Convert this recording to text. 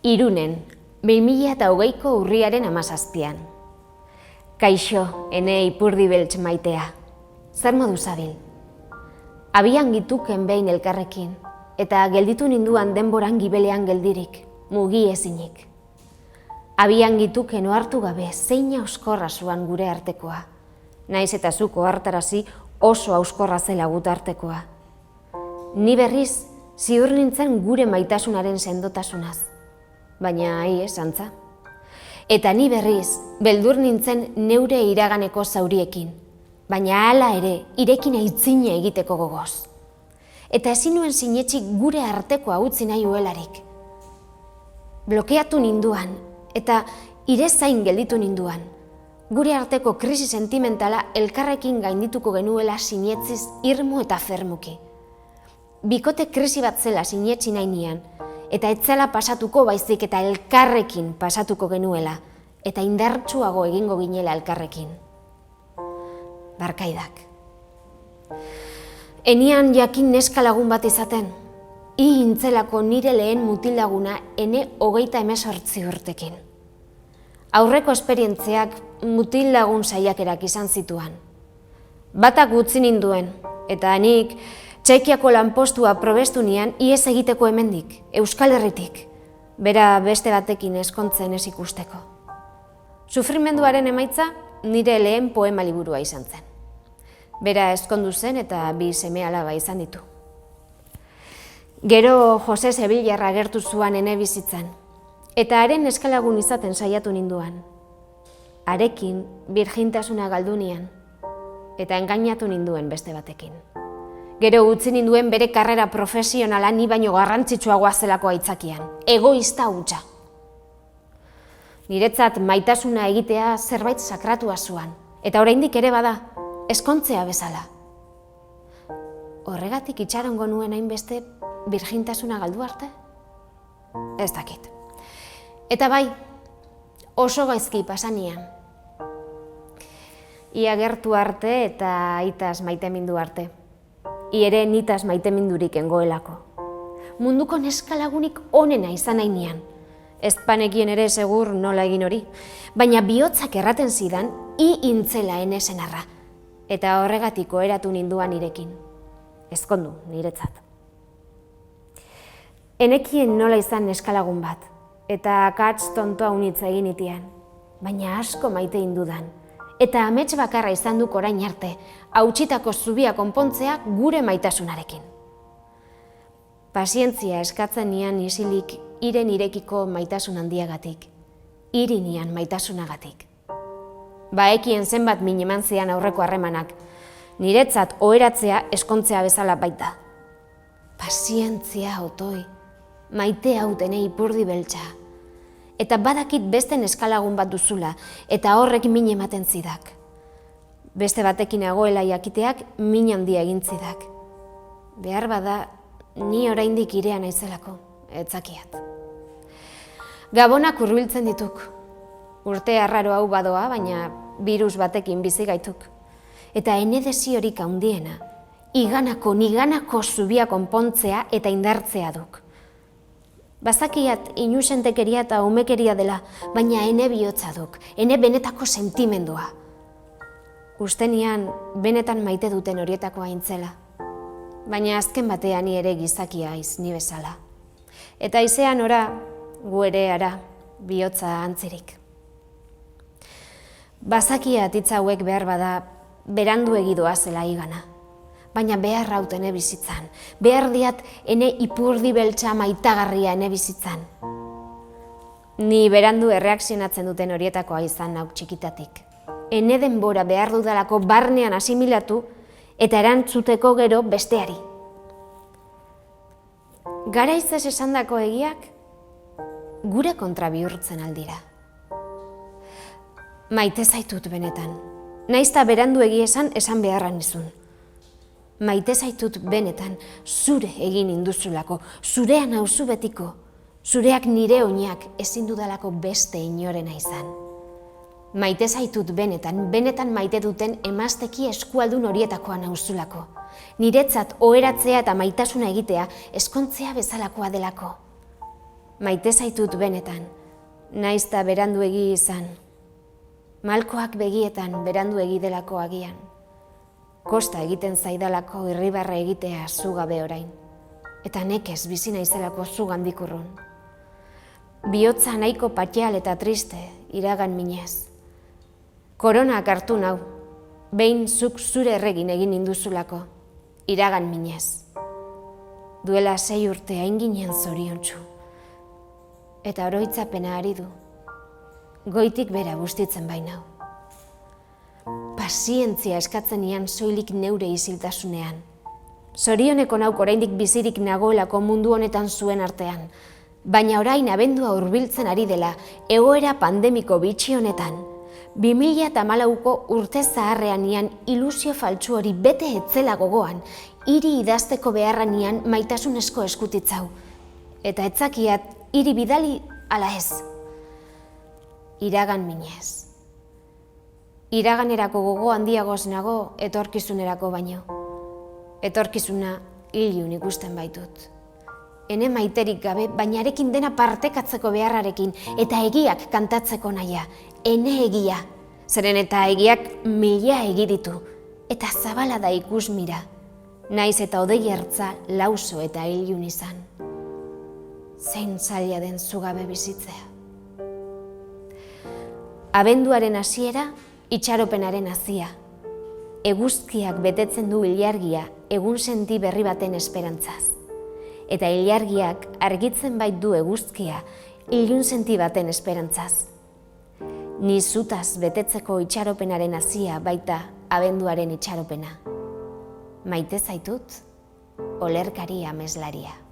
Irunen, 2020ko urriaren 17an. Kaixo, ene ipurdi beltz maitea. Zer modu zabil? Abian gituken behin elkarrekin, eta gelditu ninduan denboran gibelean geldirik, mugi ezinik. Abian gituken ohartu gabe zeina euskorra zuan gure artekoa. Naiz eta zuko hartarazi oso auskorra zela gut artekoa. Ni berriz ziur nintzen gure maitasunaren sendotasunaz. Baina ahi antza. Eta ni berriz beldur nintzen neure iraganeko zauriekin. Baina hala ere irekin aitzina egiteko gogoz. Eta ezin nuen sinetxik gure artekoa utzi nahi uelarik. Blokeatu ninduan eta ire zain gelditu ninduan. Gure arteko krisi sentimentala elkarrekin gaindituko genuela sinetziz irmo eta fermuki. Bikote krisi bat zela sinetxi nahi nian, eta etzela pasatuko baizik eta elkarrekin pasatuko genuela, eta indartsuago egingo ginela elkarrekin. Barkaidak. Enian jakin neska lagun bat izaten, intzelako nire lehen mutildaguna ene 38 urtekin. Aurreko esperientziak mutillagun saiakerak izan zituan. Batak utzi ninduen, eta nik Txekiako lanpostua probestu nian ihes egiteko hemendik, Euskal Herritik, bera beste batekin ezkontzen ez ikusteko. Sufrimenduaren emaitza nire lehen poema liburua izan zen. Bera ezkondu zen eta 2 seme-alaba izan ditu. Gero Jose Sevillarra agertu zuan ene bizitzan, eta haren eskalagun izaten saiatu ninduan. Harekin birjintasuna galdu nian, eta engainatu ninduen beste batekin. Gero utzi ninduen bere karrera profesionala ni baino garrantzitsuagoa zelako aitzakian, egoista hutsa. Niretzat maitasuna egitea zerbait sakratua zuan, eta oraindik ere bada, ezkontzea bezala. Horregatik itxarongo nuen hainbeste birjintasuna galdu arte? Ez dakit. Eta bai, oso gaizki pasanian. Ia gertu arte eta aitaz maitemindu arte. Iere nitaz maitemindurik engoelako. Munduko neskalagunik onena izan nahi nian. Ez panekien ere segur nola egin hori, baina bihotzak erraten zidan intzela ene senarra, eta horregatik oheratu ninduan irekin. Ezkondu niretzat. Enekien nola izan neskalagun bat, eta akats tontoa unitza egin itian, baina asko maite indudan. Eta amets bakarra izan duk orain arte, hautsitako zubia konpontzea gure maitasunarekin. Pazientzia eskatzen nian isilik iren irekiko maitasun handiagatik, iri nian maitasunagatik. Baekien zenbat min eman zian aurreko harremanak, niretzat oheratzea eskontzea bezala baita. Pazientzia otoi, maite hautene ipurdi beltza. Eta badakit beste neskalagun bat duzula, eta horrek min ematen zidak. Beste batekin egoela jakiteak min handia egin zidak. Behar bada, ni oraindik irea naizelako, etzakiat. Gabonak hurbiltzen dituk. Urte arraro hau badoa, baina birus batekin bizi gaituk. Eta ene desiorik handiena, niganako zubia konpontzea eta indartzea duk. Bazakiat inusentekeria eta umekeria dela, baina ene bihotza duk, ene benetako sentimendua. Ustenian benetan maite duten horietako aintzela, baina azken batean ni ere gizakia aiz ni bezala. Eta haizean ora, gu ere ara, bihotza antzirik. Bazakiat hitz hauek behar bada berandu egidoa zela igana. Baina behar hauten bizitzan, behar diat ene ipurdi beltza maitagarria ene bizitzan. Ni berandu erreakzionatzen duten horietakoa izan nauk txikitatik. Ene denbora behar dudalako barnean asimilatu eta erantzuteko gero besteari. Garaiz ez esandako egiak gure kontra bihurtzen aldira. Maite zaitut benetan, naizta berandu esan beharra nizun. Maite zaitut benetan, zure egin induzulako, zurean hauzu betiko, zureak nire oinak ezin dudalako beste inorena izan. Maite zaitut benetan maite duten emazteki eskualdun horietakoan hauzulako. Niretzat oheratzea eta maitasuna egitea eskontzea bezalakoa delako. maite zaitut benetan, naiz ta beranduegi izan. Malkoak begietan beranduegi delako agian. Kosta egiten zaidalako irribarre egitea zu gabe orain. Eta nekez bizi naizelako zugandik urrun. Bihotza nahiko patxeal eta triste iragan minez. Koronak hartu nau, behin zuk zure erregin egin induzulako, iragan minez. Duela 6 urte hain ginen zoriontsu. Eta oroitzapena ari du. Goitik bera bustitzen bainau. Pazientzia eskatzen nian soilik neure isiltasunean. Zorioneko nauk oraindik bizirik nagoelako mundu honetan zuen artean, baina orain abendua hurbiltzen ari dela egoera pandemiko bitxi honetan, 2014ko urte zaharrean nian ilusio faltsu hori bete etzela gogoan, hiri idazteko beharra nian maitasunezko eskutitzau, eta etzakiat hiri bidali ala ez. Iragan minez. Iraganerako gogo handiagoz nago etorkizunerako baino. Etorkizuna ilun ikusten baitut. Ene maiterik gabe, baina arekin dena partekatzeko beharrarekin eta egiak kantatzeko naia. Ene egia. Zeren eta egiak 1000 egi ditu. Eta zabala da ikusmira. Naiz eta odei ertza lauso eta ilun izan. Zein zaila den zugabe bizitzea. Abenduaren hasiera, itxaropenaren hazia. Eguzkiak betetzen du ilargia egun senti berri baten esperantzaz. Eta ilargiak argitzen bait du eguzkia ilun senti baten esperantzaz. Ni zutaz betetzeko itxaropenaren hazia baita abenduaren itxaropena. Maite zaitut, olerkari ameslaria.